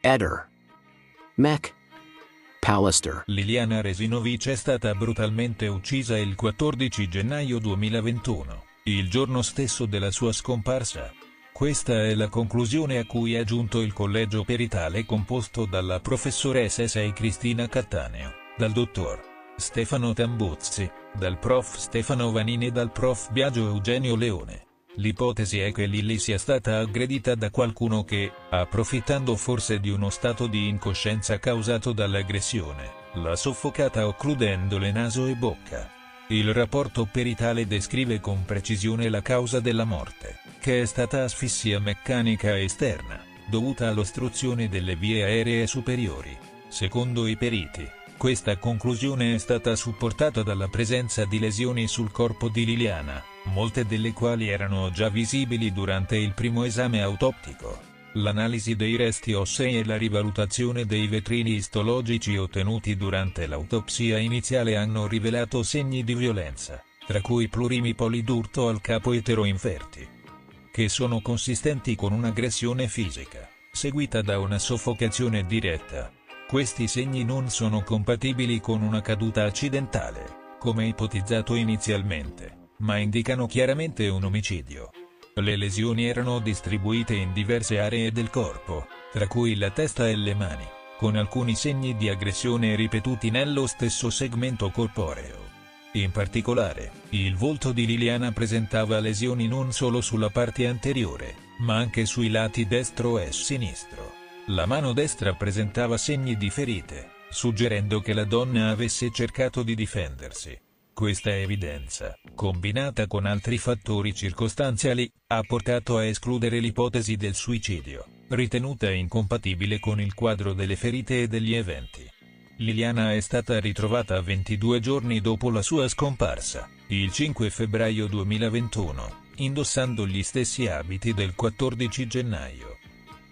Eder. Mech. Pallister. Liliana Resinovic è stata brutalmente uccisa il 14 gennaio 2021, il giorno stesso della sua scomparsa. Questa è la conclusione a cui è giunto il collegio peritale composto dalla professoressa 6 Cristina Cattaneo, dal dottor Stefano Tambuzzi, dal prof Stefano Vanini e dal prof Biagio Eugenio Leone. L'ipotesi è che Lily sia stata aggredita da qualcuno che, approfittando forse di uno stato di incoscienza causato dall'aggressione, l'ha soffocata occludendole naso e bocca. Il rapporto peritale descrive con precisione la causa della morte, che è stata asfissia meccanica esterna, dovuta all'ostruzione delle vie aeree superiori. Secondo i periti, questa conclusione è stata supportata dalla presenza di lesioni sul corpo di Liliana, molte delle quali erano già visibili durante il primo esame autoptico. L'analisi dei resti ossei e la rivalutazione dei vetrini istologici ottenuti durante l'autopsia iniziale hanno rivelato segni di violenza, tra cui plurimi polidurto al capo eteroinferti, che sono consistenti con un'aggressione fisica, seguita da una soffocazione diretta. Questi segni non sono compatibili con una caduta accidentale, come ipotizzato inizialmente, ma indicano chiaramente un omicidio. Le lesioni erano distribuite in diverse aree del corpo, tra cui la testa e le mani, con alcuni segni di aggressione ripetuti nello stesso segmento corporeo. In particolare, il volto di Liliana presentava lesioni non solo sulla parte anteriore, ma anche sui lati destro e sinistro. La mano destra presentava segni di ferite, suggerendo che la donna avesse cercato di difendersi. Questa evidenza, combinata con altri fattori circostanziali, ha portato a escludere l'ipotesi del suicidio, ritenuta incompatibile con il quadro delle ferite e degli eventi. Liliana è stata ritrovata 22 giorni dopo la sua scomparsa, il 5 febbraio 2021, indossando gli stessi abiti del 14 gennaio.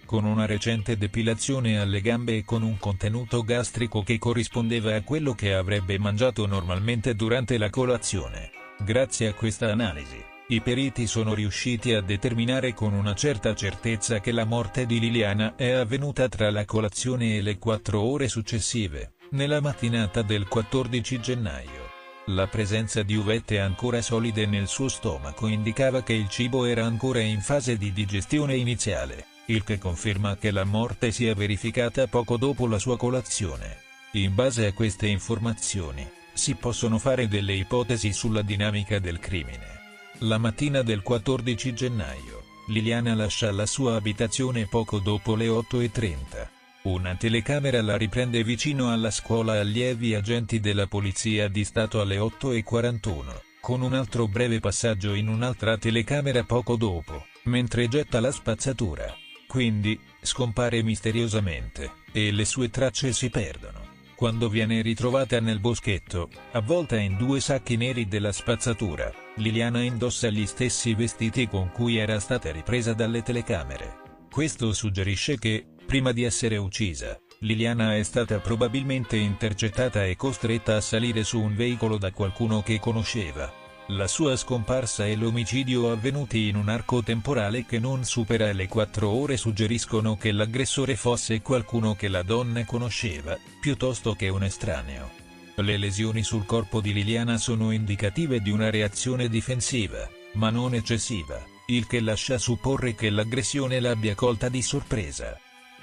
Con una recente depilazione alle gambe e con un contenuto gastrico che corrispondeva a quello che avrebbe mangiato normalmente durante la colazione. Grazie a questa analisi, i periti sono riusciti a determinare con una certa certezza che la morte di Liliana è avvenuta tra la colazione e le 4 ore successive, nella mattinata del 14 gennaio. La presenza di uvette ancora solide nel suo stomaco indicava che il cibo era ancora in fase di digestione iniziale, il che conferma che la morte si è verificata poco dopo la sua colazione. In base a queste informazioni, si possono fare delle ipotesi sulla dinamica del crimine. La mattina del 14 gennaio, Liliana lascia la sua abitazione poco dopo le 8:30. Una telecamera la riprende vicino alla scuola allievi agenti della Polizia di Stato alle 8:41, con un altro breve passaggio in un'altra telecamera poco dopo, mentre getta la spazzatura. Quindi, scompare misteriosamente, e le sue tracce si perdono. Quando viene ritrovata nel boschetto, avvolta in 2 sacchi neri della spazzatura, Liliana indossa gli stessi vestiti con cui era stata ripresa dalle telecamere. Questo suggerisce che, prima di essere uccisa, Liliana è stata probabilmente intercettata e costretta a salire su un veicolo da qualcuno che conosceva. La sua scomparsa e l'omicidio avvenuti in un arco temporale che non supera le 4 ore suggeriscono che l'aggressore fosse qualcuno che la donna conosceva, piuttosto che un estraneo. Le lesioni sul corpo di Liliana sono indicative di una reazione difensiva, ma non eccessiva, il che lascia supporre che l'aggressione l'abbia colta di sorpresa.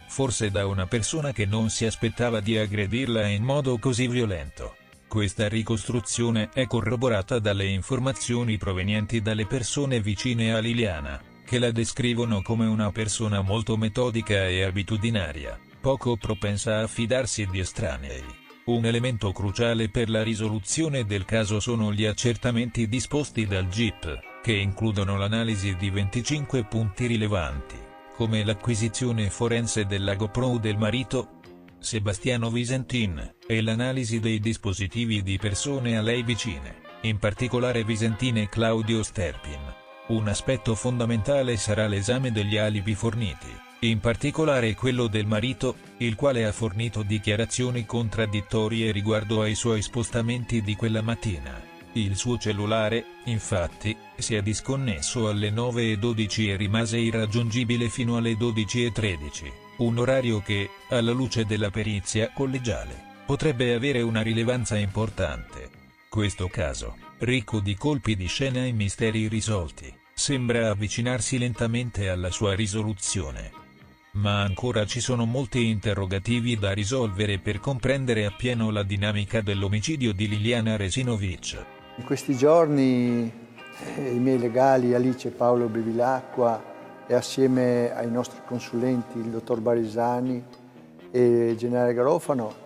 Forse da una persona che non si aspettava di aggredirla in modo così violento. Questa ricostruzione è corroborata dalle informazioni provenienti dalle persone vicine a Liliana, che la descrivono come una persona molto metodica e abitudinaria, poco propensa a fidarsi di estranei. Un elemento cruciale per la risoluzione del caso sono gli accertamenti disposti dal GIP, che includono l'analisi di 25 punti rilevanti, come l'acquisizione forense della GoPro del marito, Sebastiano Visentin, e l'analisi dei dispositivi di persone a lei vicine, in particolare Visentin e Claudio Sterpin. Un aspetto fondamentale sarà l'esame degli alibi forniti, in particolare quello del marito, il quale ha fornito dichiarazioni contraddittorie riguardo ai suoi spostamenti di quella mattina. Il suo cellulare, infatti, si è disconnesso alle 9:12 e rimase irraggiungibile fino alle 12:13. Un orario che, alla luce della perizia collegiale, potrebbe avere una rilevanza importante. Questo caso, ricco di colpi di scena e misteri irrisolti, sembra avvicinarsi lentamente alla sua risoluzione. Ma ancora ci sono molti interrogativi da risolvere per comprendere appieno la dinamica dell'omicidio di Liliana Resinovic. In questi giorni i miei legali Alice e Paolo Bevilacqua e assieme ai nostri consulenti, il dottor Barisani e il generale Garofano,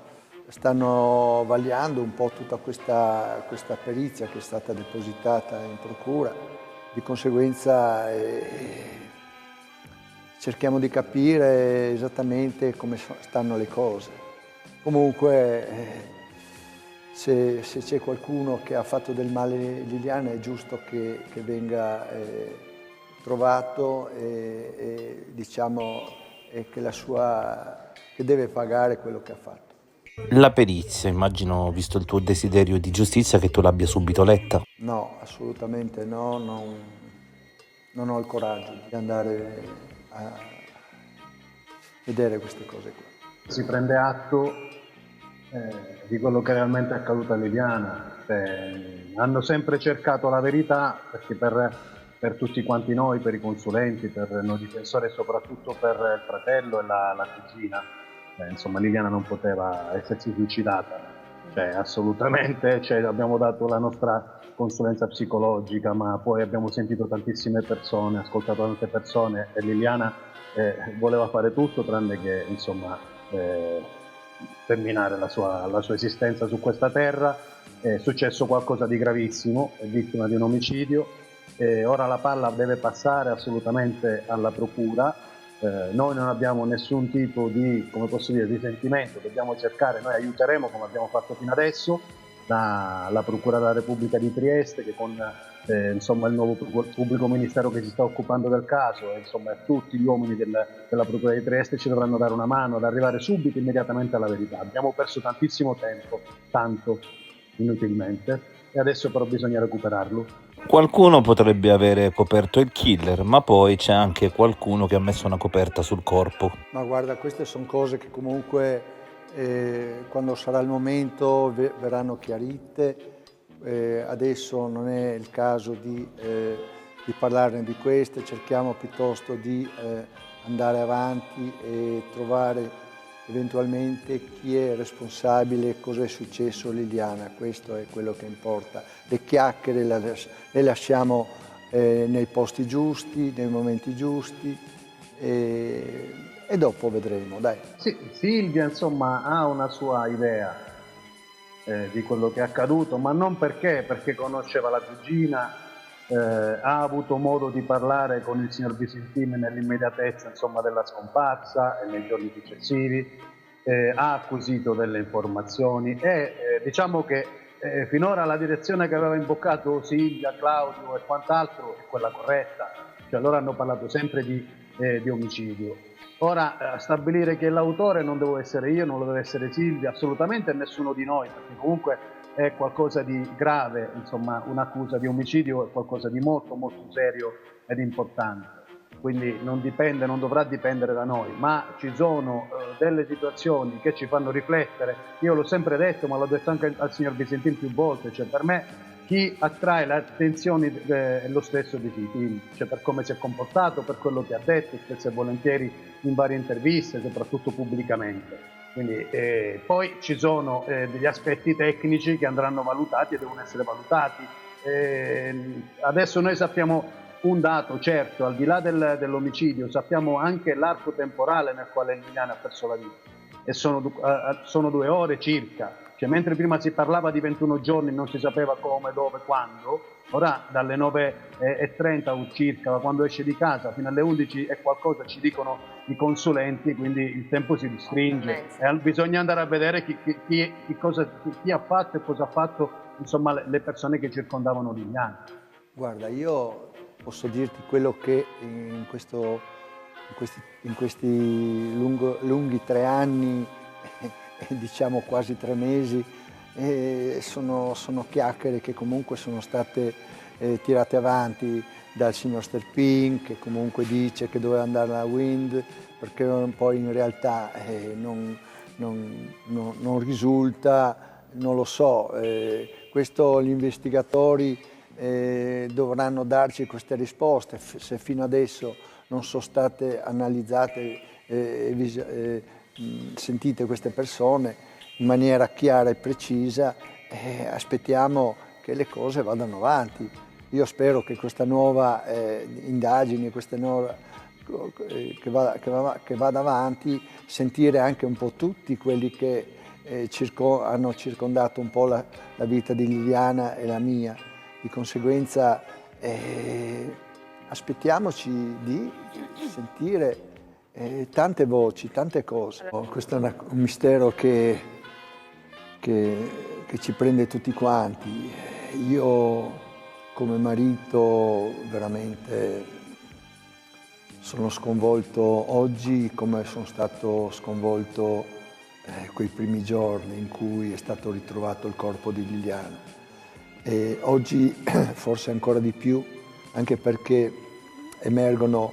stanno vagliando un po' tutta questa perizia che è stata depositata in procura. Di conseguenza cerchiamo di capire esattamente come stanno le cose. Comunque se c'è qualcuno che ha fatto del male a Liliana è giusto che venga trovato e diciamo che deve pagare quello che ha fatto. La perizia, immagino, visto il tuo desiderio di giustizia, che tu l'abbia subito letta. No, assolutamente no, non ho il coraggio di andare a vedere queste cose qua. Si prende atto di quello che realmente è accaduto a Liliana. Hanno sempre cercato la verità, perché per tutti quanti noi, per i consulenti, per noi difensori e soprattutto per il fratello e la cugina, insomma Liliana non poteva essersi suicidata, assolutamente, abbiamo dato la nostra consulenza psicologica, ma poi abbiamo sentito tantissime persone, ascoltato tante persone e Liliana voleva fare tutto tranne che terminare la sua esistenza su questa terra. È successo qualcosa di gravissimo, è vittima di un omicidio, ora la palla deve passare assolutamente alla procura. Noi non abbiamo nessun tipo di, come posso dire, di sentimento, dobbiamo cercare, noi aiuteremo come abbiamo fatto fino adesso la Procura della Repubblica di Trieste, che con il nuovo pubblico ministero che si sta occupando del caso e tutti gli uomini della Procura di Trieste ci dovranno dare una mano ad arrivare subito, immediatamente alla verità. Abbiamo perso tantissimo tempo, tanto inutilmente, e adesso però bisogna recuperarlo. Qualcuno potrebbe avere coperto il killer, ma poi c'è anche qualcuno che ha messo una coperta sul corpo. Ma guarda, queste sono cose che comunque quando sarà il momento verranno chiarite. Adesso non è il caso di parlarne di queste, cerchiamo piuttosto di andare avanti e trovare eventualmente chi è responsabile, cosa è successo a Liliana. Questo è quello che importa. Le chiacchiere le lasciamo nei posti giusti, nei momenti giusti e dopo vedremo, dai. Sì, Silvia ha una sua idea di quello che è accaduto, ma non perché conosceva la cugina, ha avuto modo di parlare con il signor Visentini nell'immediatezza della scomparsa e nei giorni successivi, ha acquisito delle informazioni e diciamo che finora la direzione che aveva imboccato Silvia, Claudio e quant'altro è quella corretta, loro hanno parlato sempre di omicidio. Ora stabilire chi è l'autore non devo essere io, non lo deve essere Silvia, assolutamente nessuno di noi, perché comunque è qualcosa di grave, un'accusa di omicidio è qualcosa di molto molto serio ed importante, quindi non dovrà dipendere da noi, ma ci sono delle situazioni che ci fanno riflettere. Io l'ho sempre detto, ma l'ho detto anche al signor Visentin più volte, per me chi attrae l'attenzione è lo stesso Visentini, per come si è comportato, per quello che ha detto spesso e volentieri in varie interviste, soprattutto pubblicamente. Quindi, poi ci sono degli aspetti tecnici che andranno valutati e devono essere valutati. Adesso noi sappiamo un dato certo, al di là dell'omicidio, sappiamo anche l'arco temporale nel quale Liliana ha perso la vita, e sono 2 ore circa. Mentre prima si parlava di 21 giorni, non si sapeva come, dove, quando, ora dalle 9:30 circa, da quando esce di casa, fino alle 11 e qualcosa ci dicono i consulenti, quindi il tempo si ristringe e bisogna andare a vedere chi ha fatto e cosa ha fatto le persone che circondavano Liliana. Guarda, io posso dirti quello che in questi lunghi 3 anni diciamo quasi 3 mesi, sono chiacchiere che comunque sono state tirate avanti dal signor Sterpin, che comunque dice che doveva andare alla Wind, perché poi in realtà non risulta, non lo so. Questo gli investigatori dovranno darci queste risposte, se fino adesso non sono state analizzate sentite queste persone in maniera chiara e precisa, aspettiamo che le cose vadano avanti. Io spero che questa nuova indagine, che vada avanti, sentire anche un po' tutti quelli che hanno circondato un po' la vita di Liliana e la mia. Di conseguenza aspettiamoci di sentire tante voci, tante cose. Questo è un mistero che ci prende tutti quanti. Io come marito veramente sono sconvolto oggi come sono stato sconvolto quei primi giorni in cui è stato ritrovato il corpo di Liliana. E oggi forse ancora di più, anche perché emergono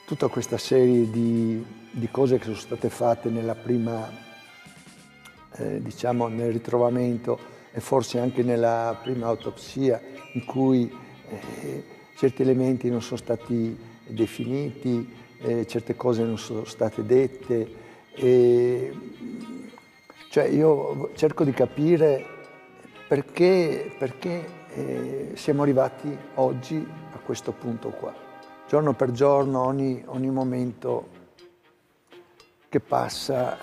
tutta questa serie di cose che sono state fatte nella prima, diciamo, nel ritrovamento e forse anche nella prima autopsia, in cui certi elementi non sono stati definiti, certe cose non sono state dette. Cioè io cerco di capire perché siamo arrivati oggi a questo punto qua. Giorno per giorno, ogni momento che passa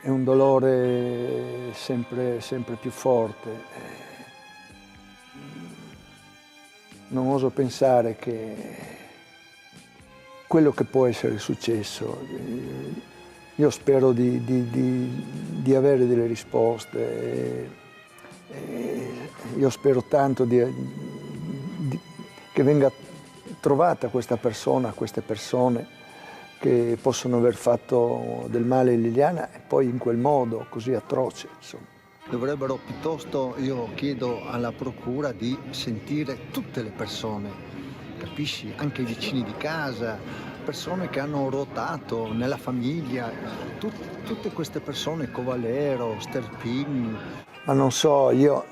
è un dolore sempre più forte. Non oso pensare che quello che può essere successo. Io spero di avere delle risposte. Io spero tanto che venga trovata questa persona, queste persone che possono aver fatto del male a Liliana e poi in quel modo così atroce, insomma. Dovrebbero piuttosto, io chiedo alla procura di sentire tutte le persone, capisci? Anche i vicini di casa, persone che hanno ruotato nella famiglia, tutte queste persone, Covalero, Sterpin. Ma non so, io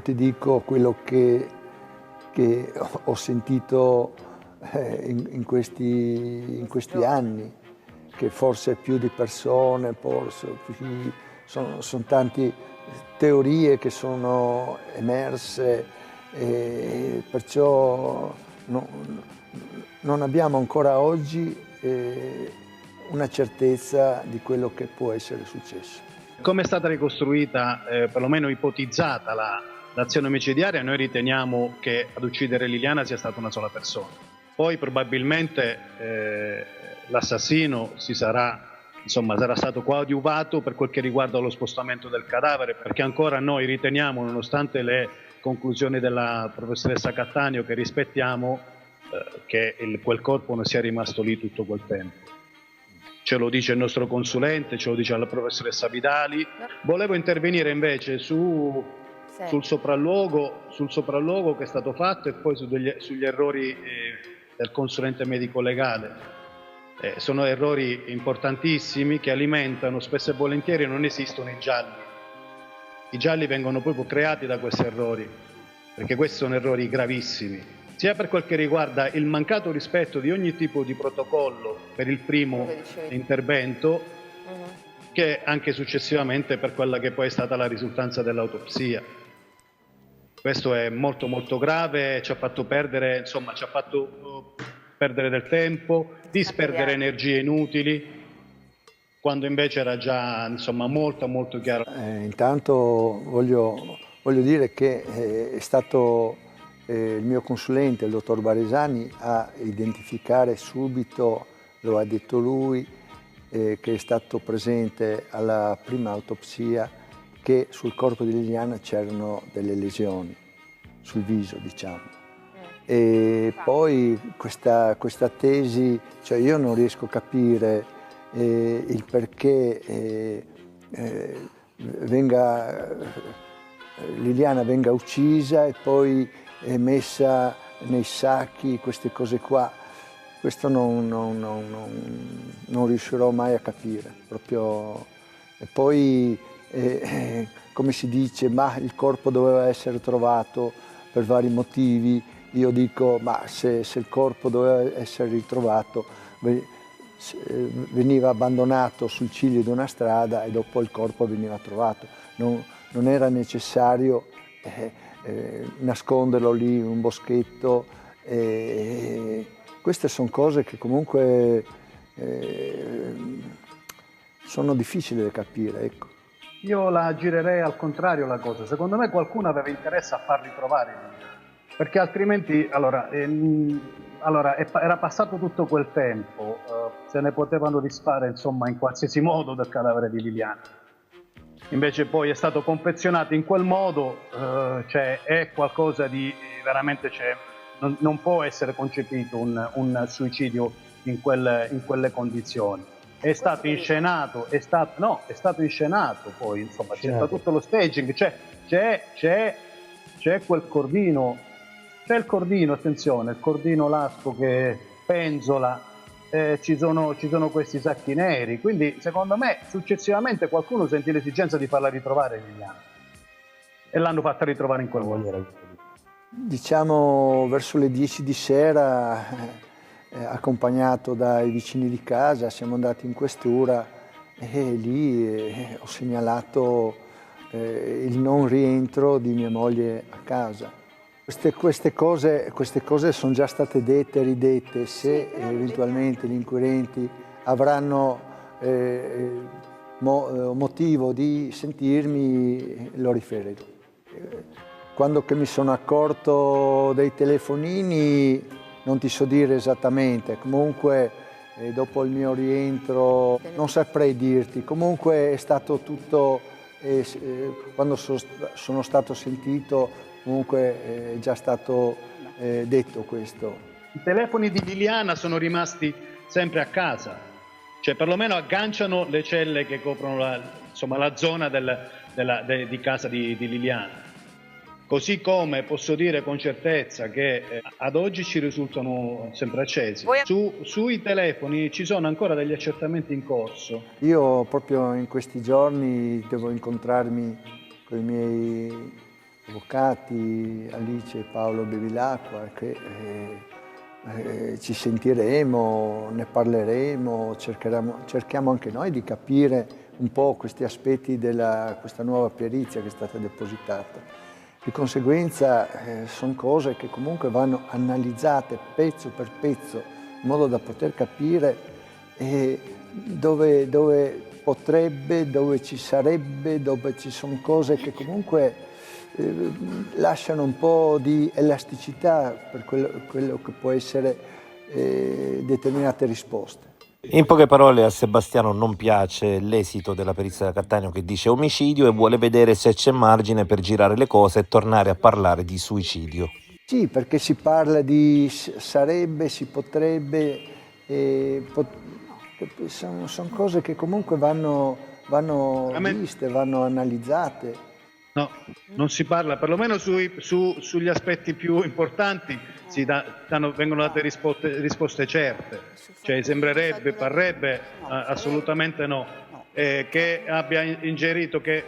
ti dico quello che ho sentito in questi anni, che forse più di persone, sono tante teorie che sono emerse e perciò non abbiamo ancora oggi una certezza di quello che può essere successo. Come è stata ricostruita, perlomeno ipotizzata l'azione omicidiaria, noi riteniamo che ad uccidere Liliana sia stata una sola persona. Poi probabilmente l'assassino sarà stato coadiuvato per quel che riguarda lo spostamento del cadavere, perché ancora noi riteniamo, nonostante le conclusioni della professoressa Cattaneo, che rispettiamo, che quel corpo non sia rimasto lì tutto quel tempo. Ce lo dice il nostro consulente, ce lo dice la professoressa Vidali. Volevo intervenire invece sul sopralluogo che è stato fatto e poi sugli errori del consulente medico legale. Sono errori importantissimi che alimentano, spesso e volentieri non esistono i gialli. I gialli vengono proprio creati da questi errori, perché questi sono errori gravissimi, sia per quel che riguarda il mancato rispetto di ogni tipo di protocollo per il primo intervento, che anche successivamente per quella che poi è stata la risultanza dell'autopsia. Questo è molto molto grave, ci ha fatto perdere del tempo, disperdere energie inutili, quando invece era già molto chiaro. Intanto voglio dire che è stato il mio consulente, il dottor Baresani, a identificare subito, lo ha detto lui, che è stato presente alla prima autopsia, che sul corpo di Liliana c'erano delle lesioni, sul viso, diciamo. E poi questa tesi, cioè io non riesco a capire il perché venga Liliana venga uccisa e poi è messa nei sacchi, queste cose qua. Questo non riuscirò mai a capire, proprio. E poi, come si dice, ma il corpo doveva essere trovato per vari motivi. Io dico, ma se il corpo doveva essere ritrovato, veniva abbandonato sul ciglio di una strada e dopo il corpo veniva trovato. Non era necessario nasconderlo lì in un boschetto. Queste sono cose che comunque sono difficili da capire, ecco. Io la girerei al contrario la cosa. Secondo me qualcuno aveva interesse a farli trovare, perché altrimenti, era passato tutto quel tempo, se ne potevano disfare insomma in qualsiasi modo del cadavere di Liliana. Invece poi è stato confezionato in quel modo, è qualcosa di veramente, non può essere concepito un suicidio in quelle condizioni. È stato inscenato, è stato inscenato poi, insomma, c'è stato tutto lo staging, c'è quel cordino, c'è il cordino, attenzione, il cordino lasco che penzola, ci sono questi sacchi neri, quindi secondo me successivamente qualcuno sentì l'esigenza di farla ritrovare Liliana e l'hanno fatta ritrovare in quel modo. Diciamo verso le 10 di sera, accompagnato dai vicini di casa, siamo andati in questura e lì ho segnalato il non rientro di mia moglie a casa. Queste cose sono già state dette e ridette. Se eventualmente gli inquirenti avranno motivo di sentirmi, lo riferirò. Quando che mi sono accorto dei telefonini non ti so dire esattamente, comunque dopo il mio rientro non saprei dirti, comunque è stato tutto, quando sono stato sentito comunque è già stato detto questo. I telefoni di Liliana sono rimasti sempre a casa, cioè perlomeno agganciano le celle che coprono la zona di casa di Liliana. Così come posso dire con certezza che ad oggi ci risultano sempre accesi. Sui telefoni ci sono ancora degli accertamenti in corso. Io proprio in questi giorni devo incontrarmi con i miei avvocati Alice e Paolo Bevilacqua, che ci sentiremo, ne parleremo, cerchiamo anche noi di capire un po' questi aspetti di questa nuova perizia che è stata depositata. Di conseguenza sono cose che comunque vanno analizzate pezzo per pezzo, in modo da poter capire dove potrebbe, dove ci sarebbe, dove ci sono cose che comunque lasciano un po' di elasticità per quello che può essere determinate risposte. In poche parole, a Sebastiano non piace l'esito della perizia da Cattaneo che dice omicidio e vuole vedere se c'è margine per girare le cose e tornare a parlare di suicidio. Sì, perché si parla di sarebbe, si potrebbe, sono cose che comunque vanno viste, vanno analizzate. No, non si parla, perlomeno sugli aspetti più importanti vengono date risposte certe, cioè parrebbe, assolutamente no, che abbia ingerito, che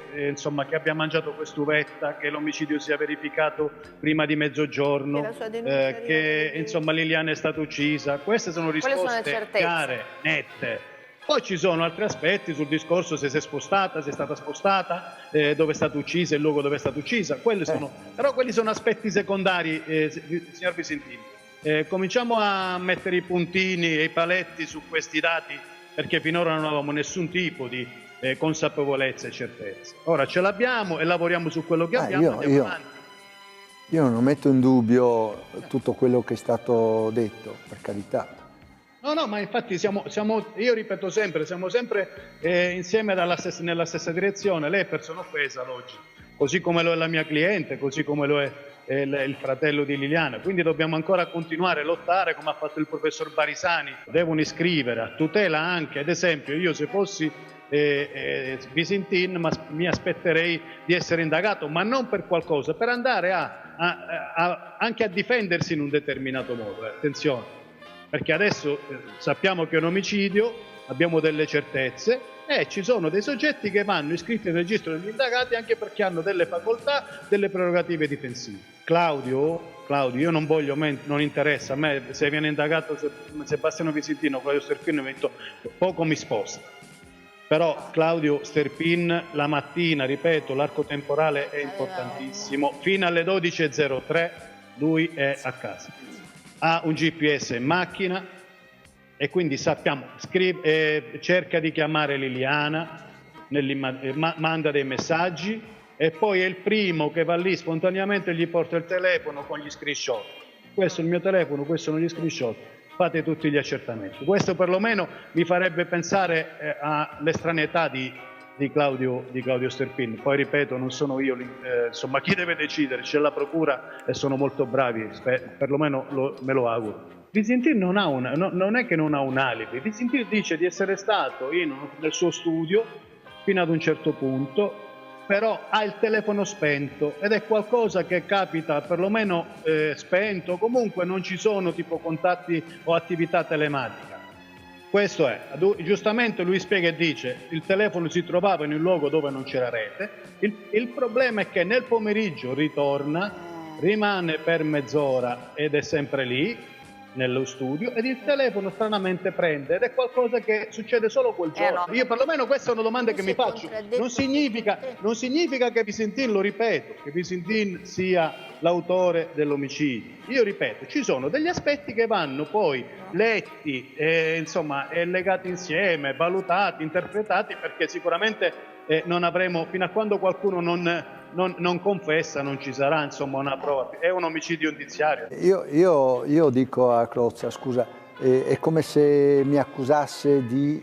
abbia mangiato quest'uvetta, che l'omicidio sia verificato prima di mezzogiorno, che Liliana è stata uccisa. Queste sono risposte chiare, nette. Poi ci sono altri aspetti sul discorso se è stata spostata, dove è stata uccisa, il luogo dove è stata uccisa. Però quelli sono aspetti secondari, signor Visentini. Cominciamo a mettere i puntini e i paletti su questi dati, perché finora non avevamo nessun tipo di consapevolezza e certezza. Ora ce l'abbiamo e lavoriamo su quello che abbiamo. Andiamo avanti. Io non metto in dubbio tutto quello che è stato detto, per carità. No, ma infatti io ripeto sempre, siamo sempre insieme nella stessa direzione. Lei è persona offesa oggi, così come lo è la mia cliente, così come lo è il fratello di Liliana. Quindi dobbiamo ancora continuare a lottare, come ha fatto il professor Barisani. Devono iscrivere a tutela anche, ad esempio, io se fossi Visintin, ma mi aspetterei di essere indagato, ma non per qualcosa, per andare anche a difendersi in un determinato modo. Attenzione, perché adesso sappiamo che è un omicidio, abbiamo delle certezze e ci sono dei soggetti che vanno iscritti nel registro degli indagati anche perché hanno delle facoltà, delle prerogative difensive. Claudio, io non voglio, non interessa, a me se viene indagato Sebastiano Visentino o Claudio Sterpin poco mi sposta. Però Claudio Sterpin la mattina, ripeto, l'arco temporale è importantissimo, fino alle 12.03 lui è a casa. Ha un GPS in macchina e quindi sappiamo, cerca di chiamare Liliana, manda dei messaggi e poi è il primo che va lì spontaneamente e gli porta il telefono con gli screenshot. Questo è il mio telefono, questo sono gli screenshot. Fate tutti gli accertamenti. Questo perlomeno mi farebbe pensare all'estraneità di Claudio Sterpin. Poi ripeto, non sono io, insomma chi deve decidere? C'è la procura e sono molto bravi, perlomeno me lo auguro. Visintin non è che non ha un alibi, Visintin dice di essere stato nel suo studio fino ad un certo punto, però ha il telefono spento ed è qualcosa che capita perlomeno spento, comunque non ci sono tipo contatti o attività telematica. Questo è, giustamente lui spiega e dice il telefono si trovava in un luogo dove non c'era rete, il problema è che nel pomeriggio ritorna, rimane per mezz'ora ed è sempre lì nello studio ed il telefono stranamente prende ed è qualcosa che succede solo quel giorno. Io perlomeno questa è una domanda che mi faccio. Non significa che Visintin, lo ripeto, che Visintin sia l'autore dell'omicidio. Io ripeto, ci sono degli aspetti che vanno poi letti e legati insieme, valutati, interpretati, perché sicuramente non avremo, fino a quando qualcuno non confessa, non ci sarà una prova. È un omicidio indiziario. Io dico a Crozza, scusa, è come se mi accusasse di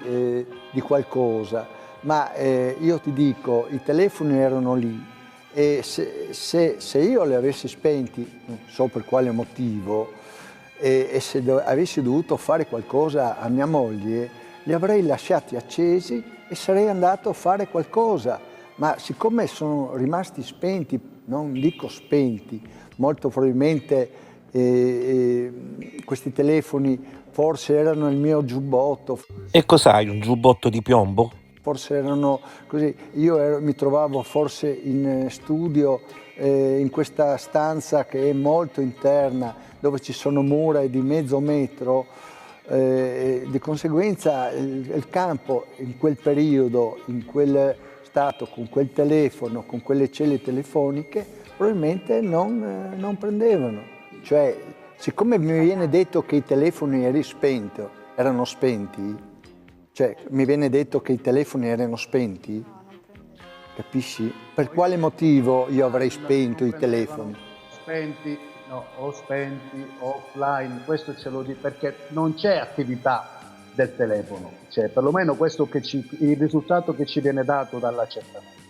qualcosa, ma io ti dico, i telefoni erano lì e se io li avessi spenti, non so per quale motivo, e se avessi dovuto fare qualcosa a mia moglie, li avrei lasciati accesi e sarei andato a fare qualcosa. Ma siccome sono rimasti spenti, non dico spenti, molto probabilmente questi telefoni forse erano il mio giubbotto. E cos'hai, un giubbotto di piombo? Forse erano così, mi trovavo forse in studio in questa stanza che è molto interna, dove ci sono mura di mezzo metro, di conseguenza il campo in quel periodo, in quel stato, con quel telefono, con quelle celle telefoniche, probabilmente non prendevano. Cioè, siccome mi viene detto che i telefoni erano spenti, cioè mi viene detto che i telefoni erano spenti, capisci? Per quale motivo io avrei spento i telefoni? Spenti, no, o spenti, o offline, questo ce lo dico perché non c'è attività del telefono, cioè perlomeno questo il risultato che ci viene dato dall'accertamento.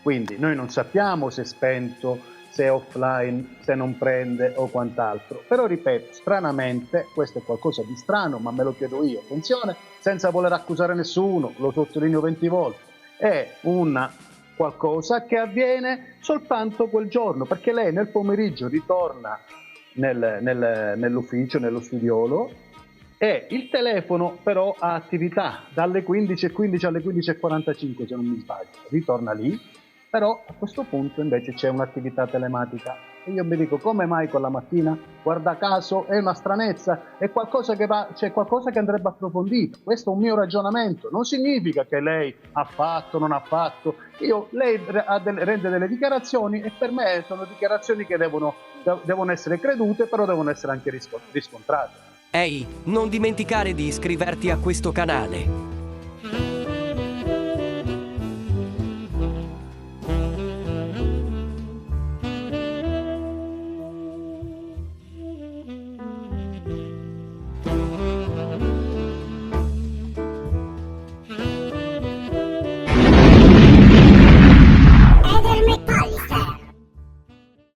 Quindi noi non sappiamo se è spento, se è offline, se non prende o quant'altro. Però ripeto, stranamente, questo è qualcosa di strano, ma me lo chiedo io, attenzione, senza voler accusare nessuno, lo sottolineo 20 volte, è qualcosa che avviene soltanto quel giorno, perché lei nel pomeriggio ritorna nell'ufficio, nello studiolo, e il telefono però ha attività dalle 15:15 alle 15:45 se non mi sbaglio, ritorna lì, però a questo punto invece c'è un'attività telematica e io mi dico come mai quella mattina, guarda caso è una stranezza, è qualcosa c'è qualcosa che andrebbe approfondito, questo è un mio ragionamento, non significa che lei ha fatto, non ha fatto, lei rende delle dichiarazioni e per me sono dichiarazioni che devono essere credute, però devono essere anche riscontrate. Ehi, non dimenticare di iscriverti a questo canale.